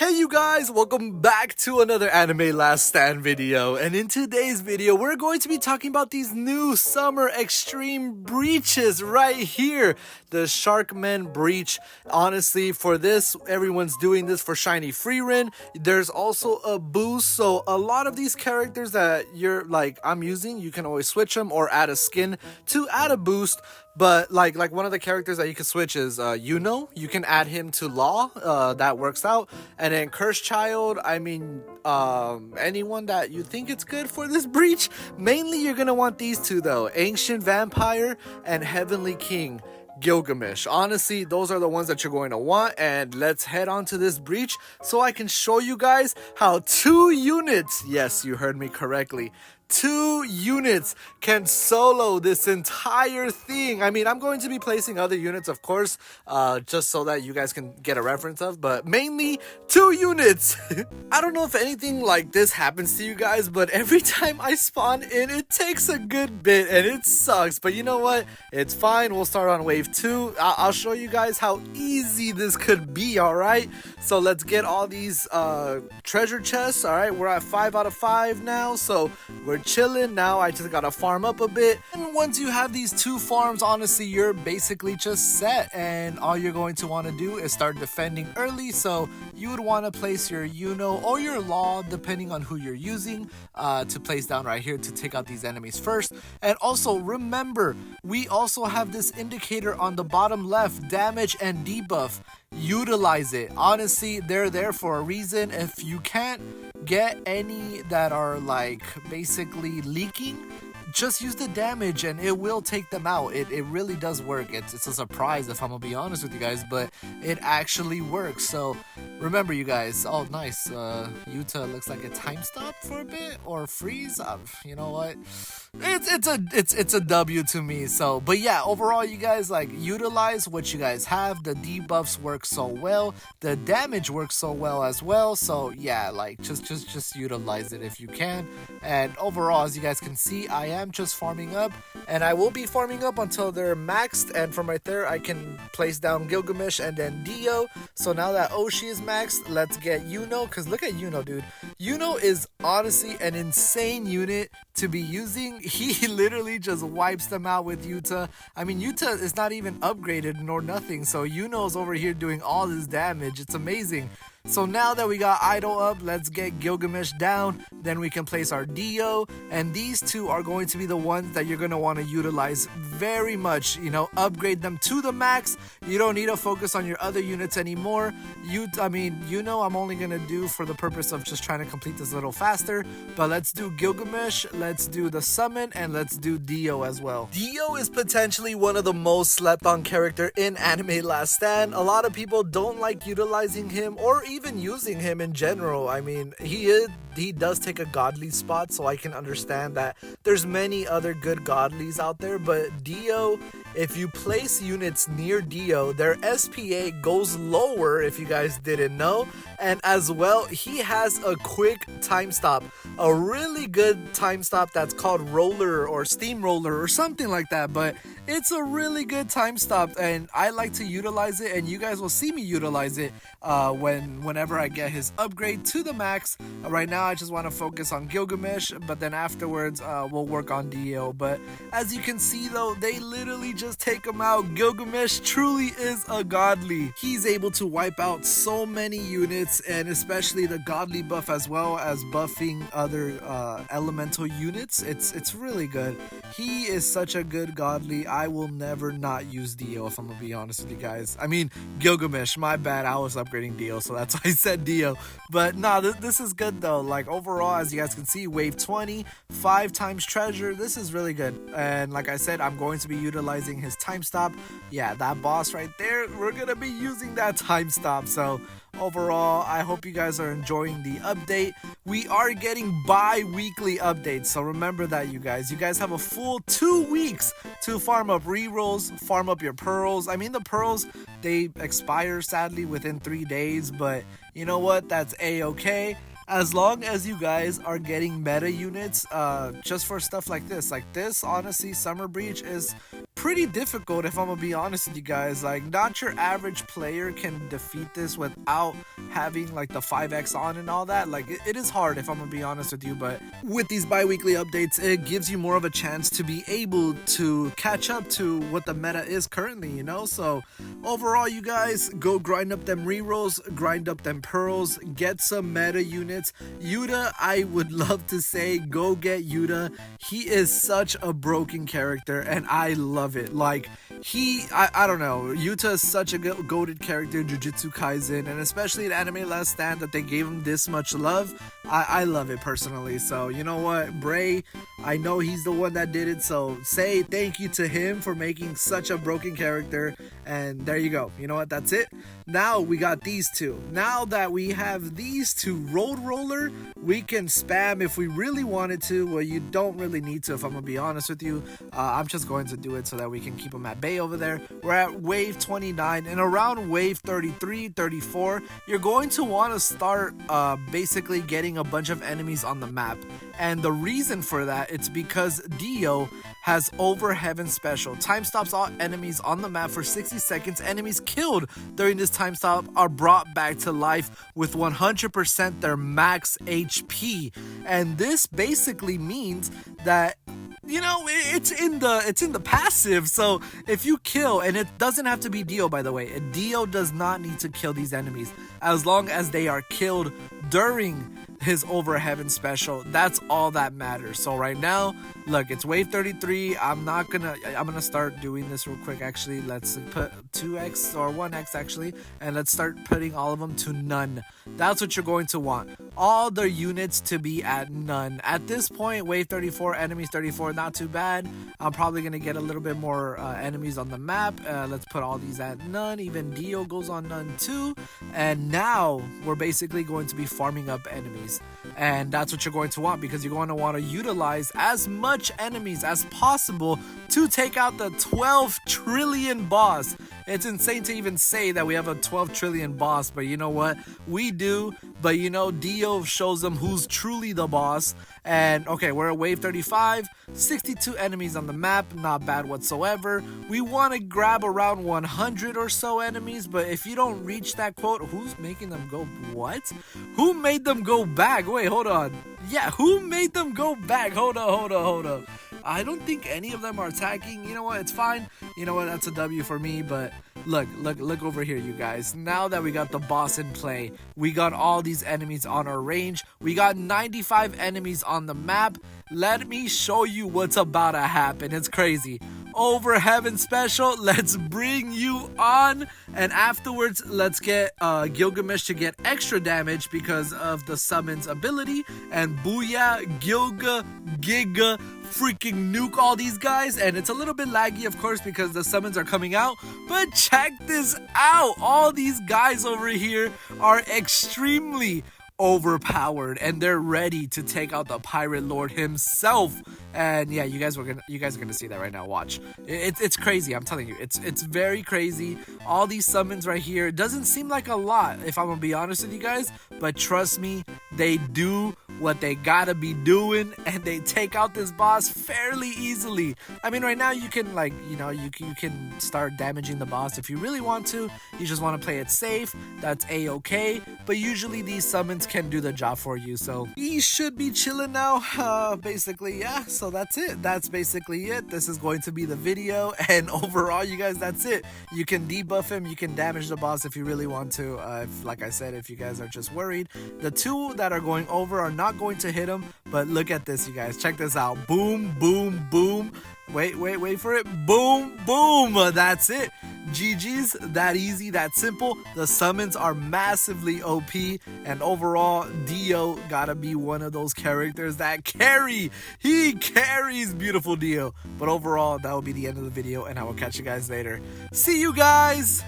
Hey you guys, welcome back to another Anime Last Stand video, and in today's video we're going to be talking about these new summer extreme breaches right here, the Sharkmen breach. Honestly, for this, everyone's doing this for Shiny Frieren. There's also a boost, so a lot of these characters that I'm using, you can always switch them or add a skin to add a boost. But like one of the characters that you can switch is Yuno. You can add him to Law. That works out. And then Cursed Child. I mean, anyone that you think it's good for this breach. Mainly, you're gonna want these two though: Ancient Vampire and Heavenly King Gilgamesh. Honestly, those are the ones that you're going to want. And let's head on to this breach so I can show you guys how 2 units, yes, you heard me correctly, 2 units can solo this entire thing. I mean, I'm going to be placing other units, of course, just so that you guys can get a reference of, but mainly 2 units. I don't know if anything like this happens to you guys, but every time I spawn in, it takes a good bit and it sucks. But you know what? It's fine. We'll start on wave 2. I'll show you guys how easy this could be, alright? So let's get all these treasure chests, alright? We're at 5 out of 5 now, so we're chilling. Now I just gotta farm up a bit, and once you have these 2 farms, honestly, you're basically just set, and all you're going to want to do is start defending early. So you would want to place your Yuno or your Law, depending on who you're using, to place down right here to take out these enemies first. And also remember, we also have this indicator on the bottom left, damage and debuff. Utilize it. Honestly, they're there for a reason. If you can't get any that are like basically leaking, just use the damage and it will take them out. It really does work. It's a surprise, if I'm gonna be honest with you guys, but it actually works. So remember, you guys. Oh, nice. Yuta looks like a time stop for a bit or freeze. You know what? It's a W to me. So, but yeah, overall, you guys, like, utilize what you guys have. The debuffs work so well. The damage works so well as well. So yeah, like just utilize it if you can. And overall, as you guys can see, I am just farming up, and I will be farming up until they're maxed. And from right there, I can place down Gilgamesh and then Dio. So now that Oshi is maxed, let's get Yuno, because look at Yuno, dude. Yuno is honestly an insane unit to be using. He literally just wipes them out with Yuta. I mean, Yuta is not even upgraded nor nothing, so Yuno's over here doing all this damage. It's amazing. So now that we got Idol up, let's get Gilgamesh down. Then we can place our Dio. And these 2 are going to be the ones that you're going to want to utilize very much. You know, upgrade them to the max. You don't need to focus on your other units anymore. I'm only going to do for the purpose of just trying to complete this a little faster. But let's do Gilgamesh, let's do the summon, and let's do Dio as well. Dio is potentially one of the most slept on character in Anime Last Stand. A lot of people don't like utilizing him or even using him in general. I mean, he does take a godly spot, so I can understand that there's many other good godlies out there, but Dio, if you place units near Dio, their SPA goes lower, if you guys didn't know. And as well, he has a quick time stop, a really good time stop that's called Roller or Steamroller or something like that, but it's a really good time stop, and I like to utilize it, and you guys will see me utilize it whenever I get his upgrade to the max. Right now, I just want to focus on Gilgamesh, but then afterwards, we'll work on Dio. But as you can see, though, they literally just take him out. Gilgamesh truly is a godly. He's able to wipe out so many units, and especially the godly buff as well as buffing other elemental units. It's really good. He is such a good godly. I will never not use Dio, if I'm gonna be honest with you guys. I mean, Gilgamesh, my bad. I was upgrading Dio, so that's why I said Dio. But nah, this is good though. Like, overall, as you guys can see, wave 20, 5 times treasure. This is really good. And like I said, I'm going to be utilizing his time stop. Yeah, that boss right there, we're gonna be using that time stop. So overall, I hope you guys are enjoying the update. We are getting bi-weekly updates, so remember that, you guys. You guys have a full 2 weeks to farm up rerolls, farm up your pearls. I mean, the pearls, they expire sadly within 3 days, but you know what? That's a-okay. as long as you guys are getting meta units just for stuff like this. Like this, honestly, Summer Breach is pretty difficult, if I'm gonna be honest with you guys. Like, not your average player can defeat this without having like the 5x on and all that. Like, it is hard, if I'm gonna be honest with you, but with these bi-weekly updates, it gives you more of a chance to be able to catch up to what the meta is currently, you know? So overall, you guys, go grind up them rerolls, grind up them pearls, get some meta units. Yuta, I would love to say, go get Yuta. He is such a broken character, and I love it. Like, I don't know, Yuta is such a goated character in Jujutsu Kaisen, and especially in Anime Last Stand, that they gave him this much love. I love it personally. So you know what, Bray, I know he's the one that did it, so say thank you to him for making such a broken character. And there you go, you know what, that's it. Now we got these two. Now that we have these two, Road Roller, we can spam if we really wanted to. Well, you don't really need to, if I'm gonna be honest with you. I'm just going to do it so that we can keep them at bay over there. We're at wave 29, and around wave 33, 34, you're going to want to start basically getting a bunch of enemies on the map. And the reason for that, it's because Dio has Over Heaven Special. Time stops all enemies on the map for 60 seconds. Enemies killed during this time stop are brought back to life with 100% their max HP. And this basically means that, you know, it's in the passive. So if you kill, and it doesn't have to be Dio, by the way, Dio does not need to kill these enemies as long as they are killed during his Over Heaven Special. That's all that matters. So right now, look, it's wave 33. I'm gonna start doing this real quick. Actually, let's put 2x or 1x actually, and let's start putting all of them to none. That's what you're going to want. All the units to be at none. At this point, wave 34, enemies 34, not too bad. I'm probably gonna get a little bit more enemies on the map. Let's put all these at none. Even Dio goes on none too. And now we're basically going to be farming up enemies. And that's what you're going to want, because you're going to want to utilize as much enemies as possible to take out the 12 trillion boss. It's insane to even say that we have a 12 trillion boss, but you know what? We do. But you know, Dio shows them who's truly the boss. And okay, we're at wave 35, 62 enemies on the map, not bad whatsoever. We want to grab around 100 or so enemies, but if you don't reach that quote, who's making them go? What? Who made them go back? Wait, hold on. Yeah, who made them go back? Hold up. I don't think any of them are attacking. You know what? It's fine. You know what? That's a W for me. But look over here, you guys. Now that we got the boss in play, we got all these enemies on our range. We got 95 enemies on the map. Let me show you what's about to happen. It's crazy. Over Heaven Special, let's bring you on, and afterwards let's get Gilgamesh to get extra damage because of the summon's ability, and booyah, Giga freaking nuke all these guys. And it's a little bit laggy, of course, because the summons are coming out, but check this out. All these guys over here are extremely overpowered, and they're ready to take out the Pirate Lord himself. And yeah, you guys are gonna see that right now. Watch. It's crazy. I'm telling you, it's very crazy. All these summons right here. It doesn't seem like a lot, if I'm gonna be honest with you guys, but trust me, they do what they gotta be doing, and they take out this boss fairly easily. I mean, right now you can, like, you know, you can start damaging the boss if you really want to. You just want to play it safe. That's a-okay. But usually these summons can do the job for you, so we should be chilling now. Basically, yeah. So that's it. That's basically it. This is going to be the video, and overall, you guys, that's it. You can debuff him. You can damage the boss if you really want to. Like I said, if you guys are just worried, the two that are going over are not going to hit him. But look at this, you guys. Check this out. Boom, boom, boom. Wait for it. Boom, boom. That's it. GG's. That easy, that simple. The summons are massively OP, and overall, Dio gotta be one of those characters that carry. He carries, beautiful Dio. But overall, that will be the end of the video, and I will catch you guys later. See you guys.